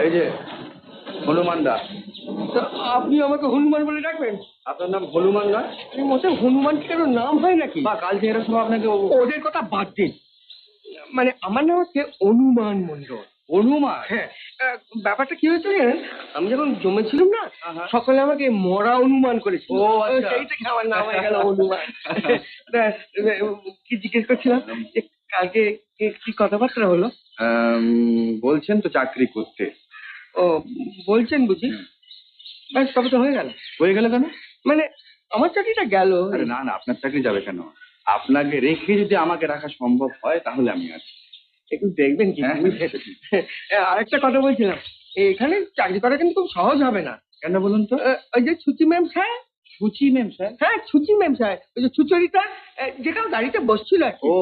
এই যে হনুমান দা। তা আপনি আমাকে হনুমান বলে ডাকবেন? আপনার নাম হনুমান না? মোটে হনুমান কি কারো নাম হয় নাকি? বা কাল থেকে এরা সব আপনাকে ওদের কথা বাদ দিন। মানে আমার নাম হচ্ছে অনুমান মণ্ডল। হনুমান? হ্যাঁ, ব্যাপারটা কি হয়েছে জানেন? আমি যখন জমেছিলাম না, হ্যাঁ। সকলে আমাকে মরা অনুমান করেছিল। ও, আচ্ছা। সেই থেকে আমার নাম হয়ে গেল হনুমান। তা, কি জিজ্ঞেস করছিলাম যে কালকে কি কথাবার্তা হলো? বলছেন তো চাকরি করতে। ও, বলছেন বুঝি? ব্যাস, তবে তো হয়ে গেল। হয়ে গেল কেন? মানে আমার চাকরিটা গেল। আরে না না, আপনার চাকরি যাবে কেন? আপনাকে রেখে যদি আমাকে রাখা সম্ভব হয় তাহলে আমি আছি। একটু দেখবেন কি? আরেকটা কথা বলছিলাম, এখানে চাকরি করা কিন্তু খুব সহজ হবে না। কেন বলুন তো? ওই যে ছুচি ম্যাম স্যার। সুচি ম্যাম স্যার? হ্যাঁ, ছুচি ম্যাম স্যার, ওই যে সুচরিতা, যে কারো গাড়িতে বসছিল আর কি। ও